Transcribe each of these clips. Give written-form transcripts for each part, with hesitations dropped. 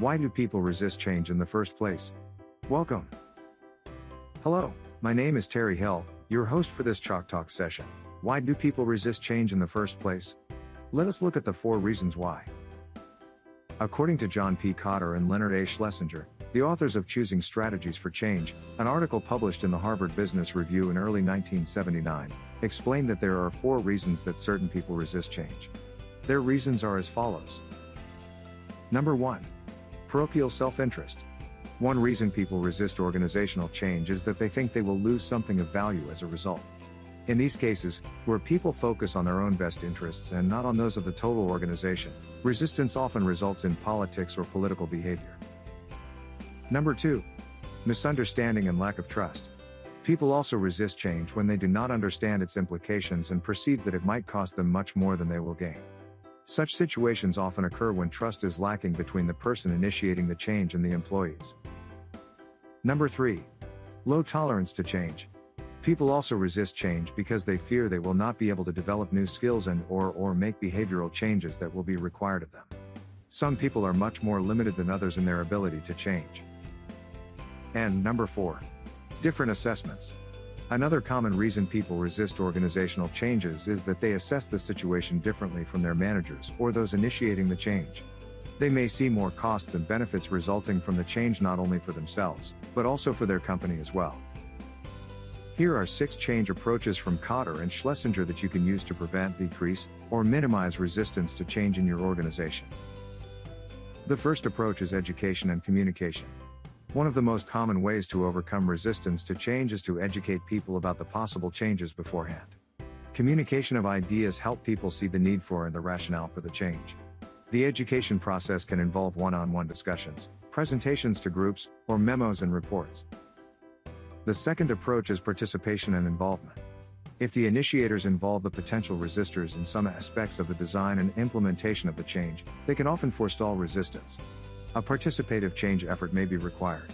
Why do people resist change in the first place? Welcome. Hello, my name is Terry Hill, your host for this Chalk Talk session. Why do people resist change in the first place? Let us look at the 4 reasons why. According to John P. Cotter and Leonard A. Schlesinger, the authors of Choosing Strategies for Change, an article published in the Harvard Business Review in early 1979, explained that there are 4 reasons that certain people resist change. Their reasons are as follows. Number 1. Parochial self-interest. One reason people resist organizational change is that they think they will lose something of value as a result. In these cases, where people focus on their own best interests and not on those of the total organization, resistance often results in politics or political behavior. Number 2. Misunderstanding and lack of trust. People also resist change when they do not understand its implications and perceive that it might cost them much more than they will gain. Such situations often occur when trust is lacking between the person initiating the change and the employees. Number 3. Low tolerance to change. People also resist change because they fear they will not be able to develop new skills and/or make behavioral changes that will be required of them. Some people are much more limited than others in their ability to change. And number 4. Different assessments. Another common reason people resist organizational changes is that they assess the situation differently from their managers or those initiating the change. They may see more costs than benefits resulting from the change not only for themselves, but also for their company as well. Here are 6 change approaches from Cotter and Schlesinger that you can use to prevent, decrease, or minimize resistance to change in your organization. The first approach is education and communication. One of the most common ways to overcome resistance to change is to educate people about the possible changes beforehand. Communication of ideas help people see the need for and the rationale for the change. The education process can involve one-on-one discussions, presentations to groups, or memos and reports. The second approach is participation and involvement. If the initiators involve the potential resistors in some aspects of the design and implementation of the change, they can often forestall resistance. A participative change effort may be required.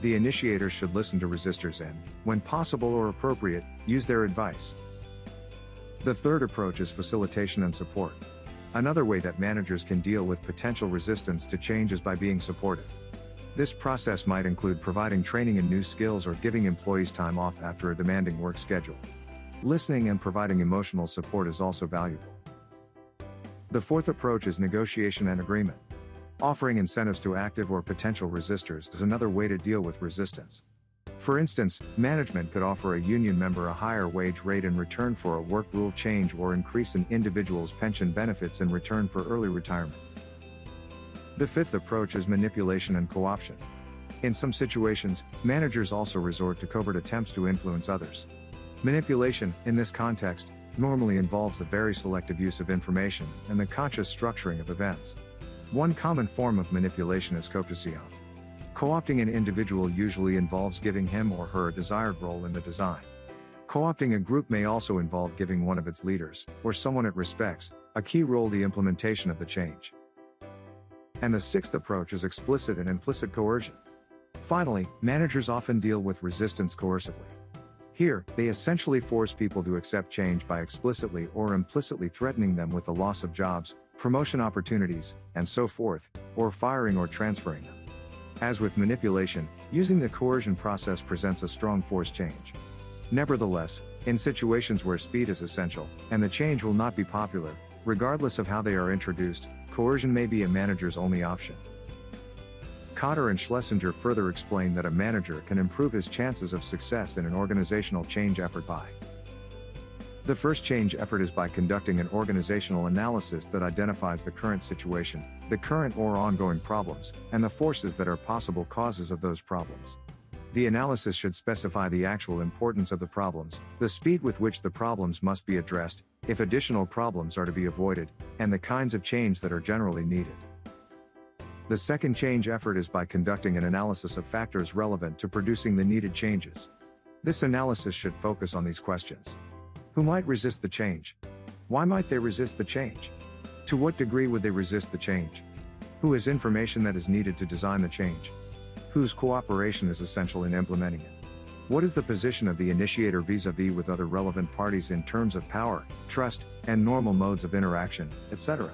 The initiators should listen to resistors and, when possible or appropriate, use their advice. The third approach is facilitation and support. Another way that managers can deal with potential resistance to change is by being supportive. This process might include providing training in new skills or giving employees time off after a demanding work schedule. Listening and providing emotional support is also valuable. The fourth approach is negotiation and agreement. Offering incentives to active or potential resistors is another way to deal with resistance. For instance, management could offer a union member a higher wage rate in return for a work rule change or increase an individual's pension benefits in return for early retirement. The fifth approach is manipulation and co-option. In some situations, managers also resort to covert attempts to influence others. Manipulation, in this context, normally involves the very selective use of information and the conscious structuring of events. One common form of manipulation is cooptation. Co-opting an individual usually involves giving him or her a desired role in the design. Co-opting a group may also involve giving one of its leaders, or someone it respects, a key role in the implementation of the change. And the sixth approach is explicit and implicit coercion. Finally, managers often deal with resistance coercively. Here, they essentially force people to accept change by explicitly or implicitly threatening them with the loss of jobs, promotion opportunities, and so forth, or firing or transferring them. As with manipulation, using the coercion process presents a strong force change. Nevertheless, in situations where speed is essential, and the change will not be popular, regardless of how they are introduced, coercion may be a manager's only option. Cotter and Schlesinger further explain that a manager can improve his chances of success in an organizational change effort by: the first change effort is by conducting an organizational analysis that identifies the current situation, the current or ongoing problems, and the forces that are possible causes of those problems. The analysis should specify the actual importance of the problems, the speed with which the problems must be addressed, if additional problems are to be avoided, and the kinds of change that are generally needed. The second change effort is by conducting an analysis of factors relevant to producing the needed changes. This analysis should focus on these questions. Who might resist the change? Why might they resist the change? To what degree would they resist the change? Who has information that is needed to design the change? Whose cooperation is essential in implementing it? What is the position of the initiator vis-à-vis with other relevant parties in terms of power, trust, and normal modes of interaction, etc.?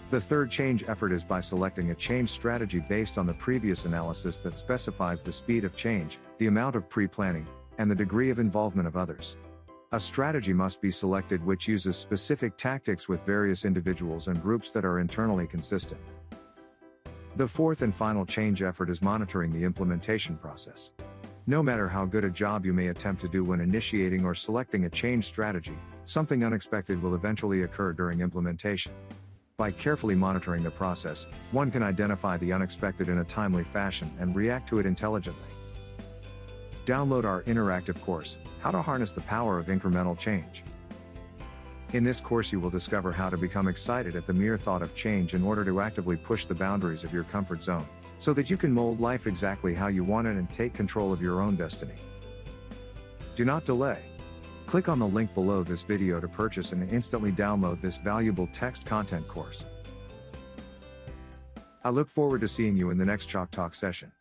The third change effort is by selecting a change strategy based on the previous analysis that specifies the speed of change, the amount of pre-planning, and the degree of involvement of others. A strategy must be selected which uses specific tactics with various individuals and groups that are internally consistent. The fourth and final change effort is monitoring the implementation process. No matter how good a job you may attempt to do when initiating or selecting a change strategy, something unexpected will eventually occur during implementation. By carefully monitoring the process, one can identify the unexpected in a timely fashion and react to it intelligently. Download our interactive course, How to Harness the Power of Incremental Change. In this course you will discover how to become excited at the mere thought of change in order to actively push the boundaries of your comfort zone, so that you can mold life exactly how you want it and take control of your own destiny. Do not delay. Click on the link below this video to purchase and instantly download this valuable text content course. I look forward to seeing you in the next Chalk Talk session.